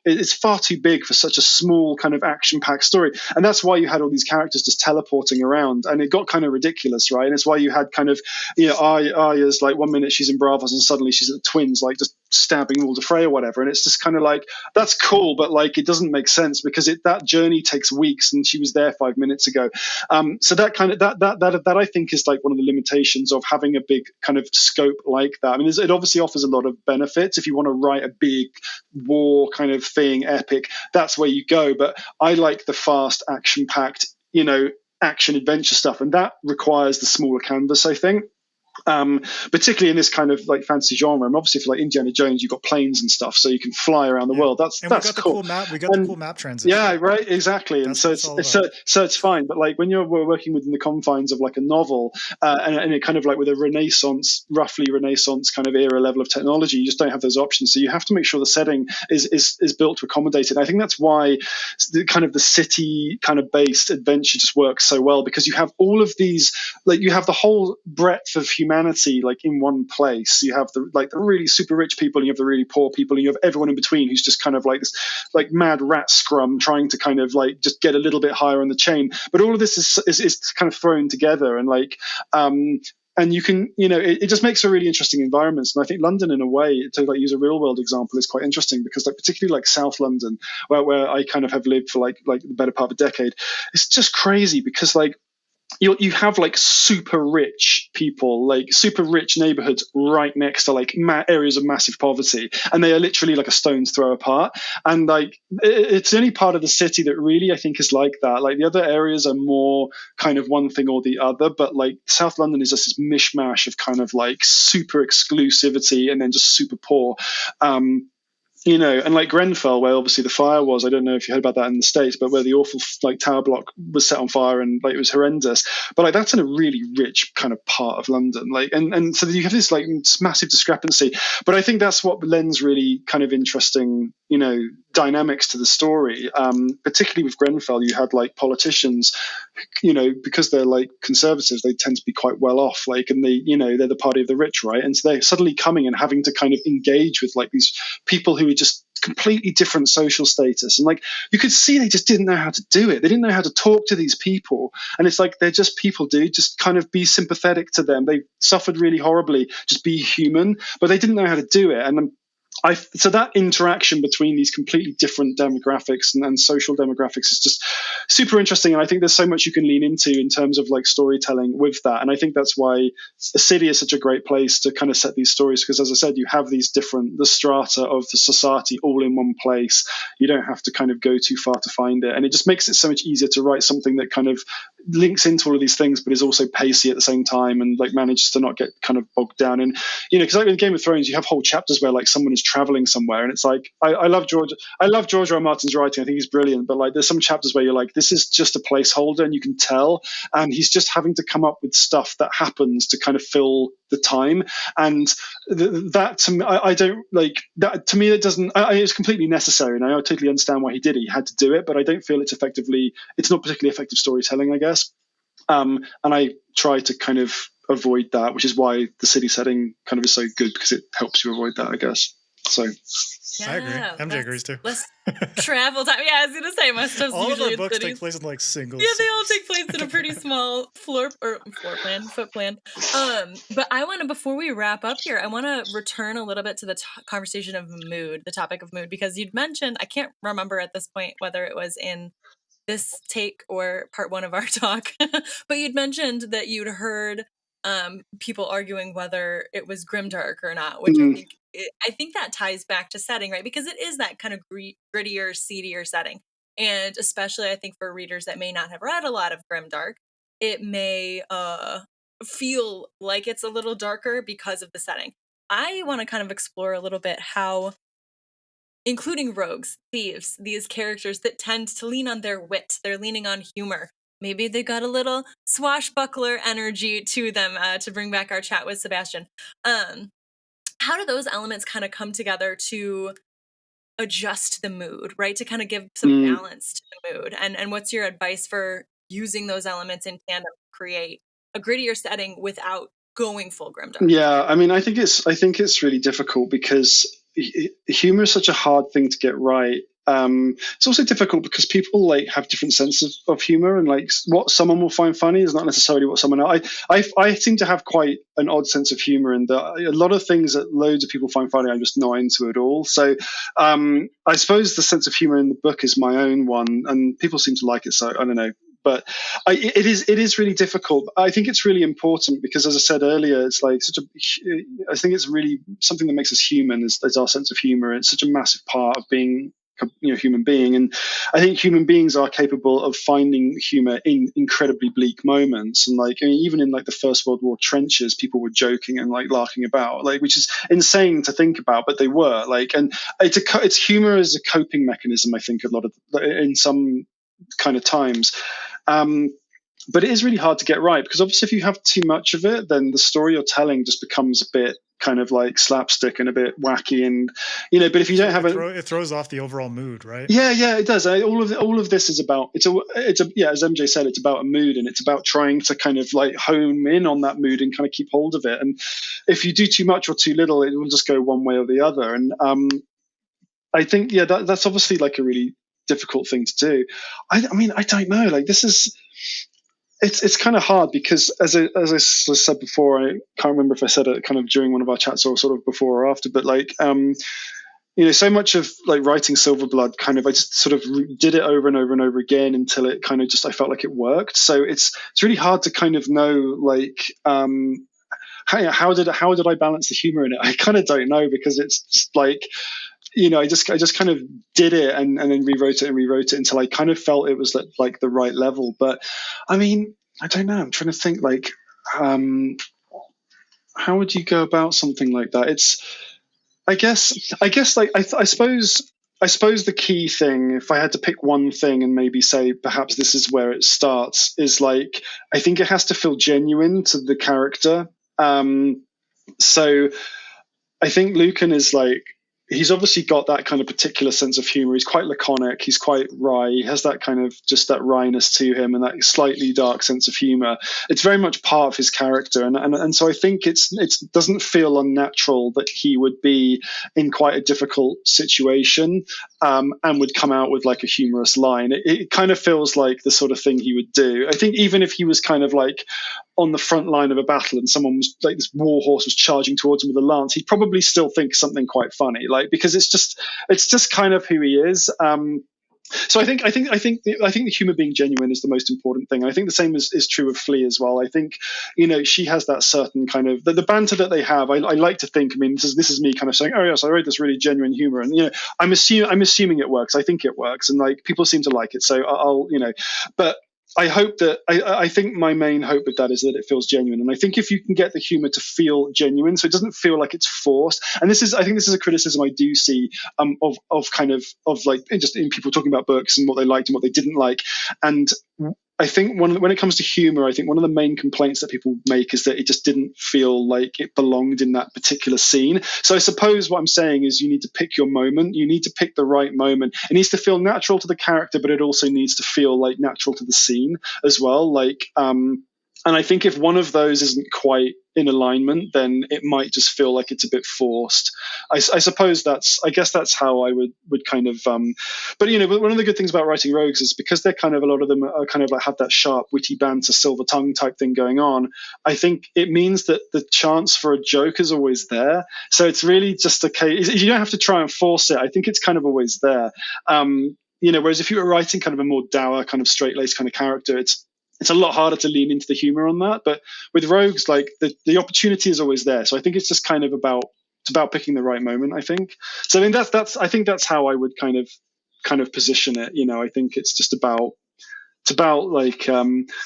it's far too big for such a small kind of action-packed story, and that's why you had all these characters just teleporting around, and it got kind of ridiculous, right? And it's why you had kind of, Arya's like 1 minute she's in Bravos and suddenly she's at the Twins, like just stabbing Walder Frey or whatever, and it's just kind of like, that's cool, but like it doesn't make sense because that journey takes weeks and she was there 5 minutes ago. So that kind of that I think is like one of the limitations of having a big kind of scope like that. I mean, it obviously offers a lot of benefits. If you want to write a big war kind of thing, epic, that's where you go. But I like the fast, action-packed, action adventure stuff, and that requires the smaller canvas, I think. Particularly in this kind of like fantasy genre, and obviously for like Indiana Jones, you've got planes and stuff, so you can fly around the world. That's cool. We got the cool map transition. Yeah, right, exactly. And so it's fine. But like when we're working within the confines of like a novel, and it kind of like with a roughly Renaissance kind of era level of technology, you just don't have those options. So you have to make sure the setting is built to accommodate it. And I think that's why the city kind of based adventure just works so well, because you have all of these, like you have the whole breadth of humanity like in one place. You have the really super rich people, and you have the really poor people, and you have everyone in between who's just kind of like this like mad rat scrum trying to kind of like just get a little bit higher on the chain. But all of this is kind of thrown together, and like and you can, it just makes a really interesting environment. And I think London, in a way, to like use a real world example, is quite interesting, because like particularly like South London, where I kind of have lived for like the better part of a decade, it's just crazy because like you have like super rich people, like super rich neighborhoods right next to like areas of massive poverty, and they are literally like a stone's throw apart. And like it's the only part of the city that really I think is like that. Like the other areas are more kind of one thing or the other, but like South London is just this mishmash of kind of like super exclusivity and then just super poor. And like Grenfell, where obviously the fire was, I don't know if you heard about that in the States, but where the awful like tower block was set on fire and like it was horrendous. But like that's in a really rich kind of part of London, like and so you have this like massive discrepancy. But I think that's what lends really kind of interesting, dynamics to the story. Particularly with Grenfell, you had like politicians, because they're like conservatives, they tend to be quite well off, like, and they're the party of the rich, right? And so they're suddenly coming and having to kind of engage with like these people who are just completely different social status, and like you could see they just didn't know how to do it. They didn't know how to talk to these people, and it's like they're just people, dude. Just kind of be sympathetic to them. They suffered really horribly. Just be human, but they didn't know how to do it. And so that interaction between these completely different demographics and social demographics is just super interesting, and I think there's so much you can lean into in terms of like storytelling with that. And I think that's why a city is such a great place to kind of set these stories, because as I said, you have the strata of the society all in one place. You don't have to kind of go too far to find it, and it just makes it so much easier to write something that kind of links into all of these things but is also pacey at the same time, and like manages to not get kind of bogged down in, because like in Game of Thrones you have whole chapters where like someone is traveling somewhere, and it's like I love George R. R. Martin's writing. I think he's brilliant, but like there's some chapters where you're like, this is just a placeholder, and you can tell, and he's just having to come up with stuff that happens to kind of fill the time. And that to me, I don't like that. To me, it doesn't. It's completely necessary, and I totally understand why he did it. He had to do it, but I don't feel it's not particularly effective storytelling, I guess. And I try to kind of avoid that, which is why the city setting kind of is so good, because it helps you avoid that, I guess. So I agree. MJ agrees too. Less travel time. Yeah, I was gonna say my stuff's all usually of our books in take place in like single. Yeah, they all take place in a pretty small foot plan. But I want to, before we wrap up here, I want to return a little bit to the conversation of mood, the topic of mood, because you'd mentioned, I can't remember at this point whether it was in this take or part one of our talk, but you'd mentioned that you'd heard people arguing whether it was grimdark or not, which I think that ties back to setting, right? Because it is that kind of grittier, seedier setting. And especially I think for readers that may not have read a lot of grimdark, it may feel like it's a little darker because of the setting. I want to kind of explore a little bit how, including rogues, thieves, these characters that tend to lean on their wit, they're leaning on humor. Maybe they got a little swashbuckler energy to them, to bring back our chat with Sebastian. How do those elements kind of come together to adjust the mood, right? To kind of give some balance to the mood. And what's your advice for using those elements in tandem to create a grittier setting without going full grimdark? Yeah, I mean, I think it's really difficult because humor is such a hard thing to get right. It's also difficult because people like have different senses of humor, and like what someone will find funny is not necessarily what someone else. I seem to have quite an odd sense of humor, and a lot of things that loads of people find funny I'm just not into at all. So I suppose the sense of humor in the book is my own one, and people seem to like it. So I don't know. But it is really difficult. I think it's really important because, as I said earlier, it's like I think it's really something that makes us human is our sense of humor. It's such a massive part of being human being, and I think human beings are capable of finding humor in incredibly bleak moments. And like, I mean, even in like the First World War trenches, people were joking and like laughing about, like, which is insane to think about, but they were like, and it's humor as a coping mechanism. I think a lot of in some kind of times. But it is really hard to get right because obviously if you have too much of it, then the story you're telling just becomes a bit kind of like slapstick and a bit wacky, and but if you don't have it throws off the overall mood, right? Yeah, it does. All of this is about as MJ said, it's about a mood, and it's about trying to kind of like hone in on that mood and kind of keep hold of it. And if you do too much or too little, it will just go one way or the other. And I think that's obviously like a really difficult thing to do. I mean, I don't know. Like this is. It's kind of hard because as I said before, I can't remember if I said it kind of during one of our chats or sort of before or after, but like so much of like writing Silverblood kind of I just sort of did it over and over and over again until it kind of just I felt like it worked. So it's really hard to kind of know like how did I balance the humor in it? I kind of don't know because it's just like I just kind of did it and then rewrote it until I kind of felt it was like the right level. But I mean, I don't know. I'm trying to think like, how would you go about something like that? It's, I guess like, I suppose the key thing, if I had to pick one thing and maybe say perhaps this is where it starts, is like, I think it has to feel genuine to the character. So I think Lucan is like, he's obviously got that kind of particular sense of humor. He's quite laconic. He's quite wry. He has that kind of just that wryness to him and that slightly dark sense of humor. It's very much part of his character. And so I think it doesn't feel unnatural that he would be in quite a difficult situation and would come out with like a humorous line. It kind of feels like the sort of thing he would do. I think even if he was kind of like on the front line of a battle and someone was like this war horse was charging towards him with a lance, he'd probably still think something quite funny, like because it's just kind of who he is. So I think the humor being genuine is the most important thing. I think the same is true of Flea as well. I think she has that certain kind of the banter that they have. I like to think. I mean, this is me kind of saying, oh yes, I wrote this really genuine humor, and I'm assuming it works. I think it works, and like people seem to like it. So I'll but. I hope that I think my main hope with that is that it feels genuine, and I think if you can get the humor to feel genuine, so it doesn't feel like it's forced. And I think this is a criticism I do see of kind of like just in people talking about books and what they liked and what they didn't like. And I think when it comes to humor, I think one of the main complaints that people make is that it just didn't feel like it belonged in that particular scene. So I suppose what I'm saying is you need to pick your moment. You need to pick the right moment. It needs to feel natural to the character, but it also needs to feel like natural to the scene as well. Like, and I think if one of those isn't quite in alignment, then it might just feel like it's a bit forced. I suppose I guess that's how I would kind of. But one of the good things about writing rogues is because they're kind of a lot of them are kind of like have that sharp, witty banter, silver tongue type thing going on. I think it means that the chance for a joke is always there. So it's really just a case. You don't have to try and force it. I think it's kind of always there. Whereas if you were writing kind of a more dour, kind of straight-laced kind of character, it's a lot harder to lean into the humor on that. But with rogues, like the opportunity is always there. So I think it's just kind of about picking the right moment, I think. So I mean that's how I would kind of position it. I think it's just about It's about like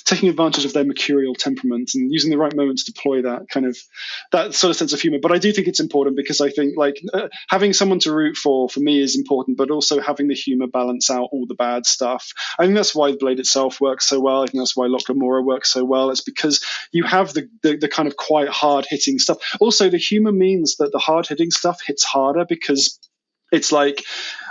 taking advantage of their mercurial temperament and using the right moment to deploy that sort of sense of humor. But I do think it's important because I think like having someone to root for me is important, but also having the humor balance out all the bad stuff. I think that's why Blade itself works so well. I think that's why Lock Gamora works so well. It's because you have the kind of quite hard hitting stuff. Also, the humor means that the hard hitting stuff hits harder because it's like,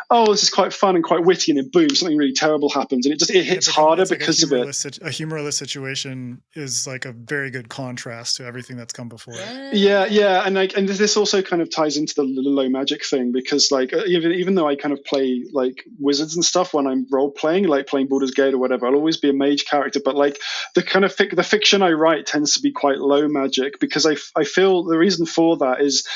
oh, this is quite fun and quite witty, and then boom, something really terrible happens, and it hits harder because of it. A humorless situation is like a very good contrast to everything that's come before. Yeah, and this also kind of ties into the low magic thing because like even though I kind of play like wizards and stuff when I'm role playing, like playing Baldur's Gate or whatever, I'll always be a mage character, but like the kind of the fiction I write tends to be quite low magic because I feel the reason for that is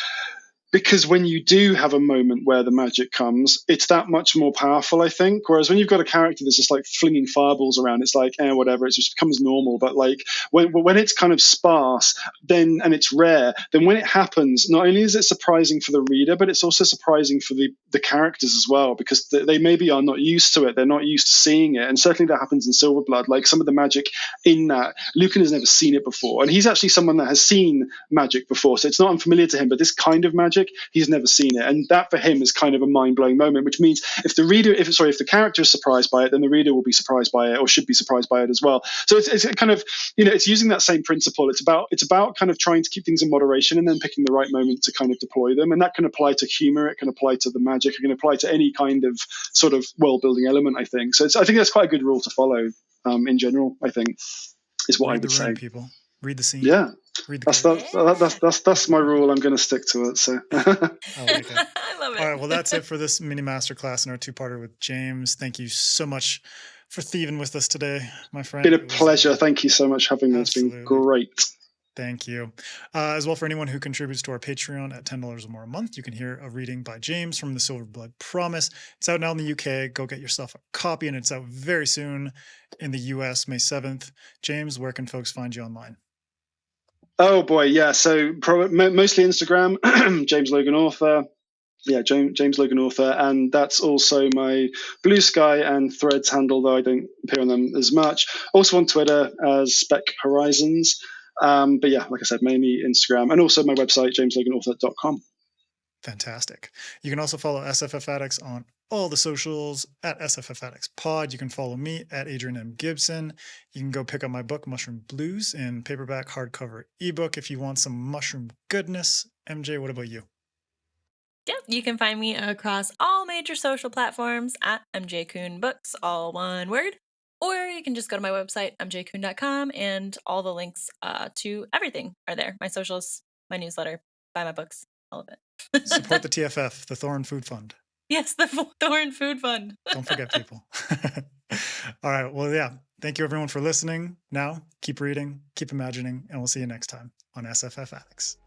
because when you do have a moment where the magic comes, it's that much more powerful, I think. Whereas when you've got a character that's just like flinging fireballs around, it's like, whatever, it just becomes normal. But like when it's kind of sparse, then and it's rare, then when it happens, not only is it surprising for the reader, but it's also surprising for the characters as well, because they maybe are not used to it. They're not used to seeing it. And certainly that happens in Silverblood. Like some of the magic in that, Lucan has never seen it before. And he's actually someone that has seen magic before. So it's not unfamiliar to him, but this kind of magic, he's never seen it, and that for him is kind of a mind-blowing moment, which means if the character is surprised by it, then the reader will be surprised by it, or should be surprised by it as well. So it's kind of, it's using that same principle. It's about kind of trying to keep things in moderation and then picking the right moment to kind of deploy them, and that can apply to humor, it can apply to the magic, it can apply to any kind of sort of world-building element, I think. So I think that's quite a good rule to follow in general, I think, is what I would say. People read the scene. Yeah. That's my rule. I'm going to stick to it. So I like it. I love it. All right, well, that's it for this mini masterclass in our two-parter with James. Thank you so much for thieving with us today, my friend. It's been a pleasure. Thank you so much for having me. It's been great. Thank you. As well, for anyone who contributes to our Patreon at $10 or more a month, you can hear a reading by James from the Silverblood Promise. It's out now in the UK. Go get yourself a copy, and it's out very soon in the US, May 7th. James, where can folks find you online? Oh boy, yeah. So mostly Instagram, James Logan Author. Yeah, James Logan Author, and that's also my Blue Sky and Threads handle, though I don't appear on them as much. Also on Twitter as Spec Horizons. But yeah, like I said, mainly Instagram, and also my website, jamesloganauthor.com. Fantastic. You can also follow SFF Addicts on all the socials at sffaddictspod. You can follow me at Adrian M. Gibson. You can go pick up my book, Mushroom Blues, in paperback, hardcover, ebook if you want some mushroom goodness. MJ, what about you? Yeah, you can find me across all major social platforms at MJ Kuhn Books, all one word. Or you can just go to my website, mjkuhn.com, and all the links to everything are there. My socials, my newsletter, buy my books, all of it. Support the TFF, the Thorn Food Fund. Yes, the Thorn Food Fund. Don't forget, people. All right. Well, yeah. Thank you, everyone, for listening. Now, keep reading, keep imagining, and we'll see you next time on SFF Addicts.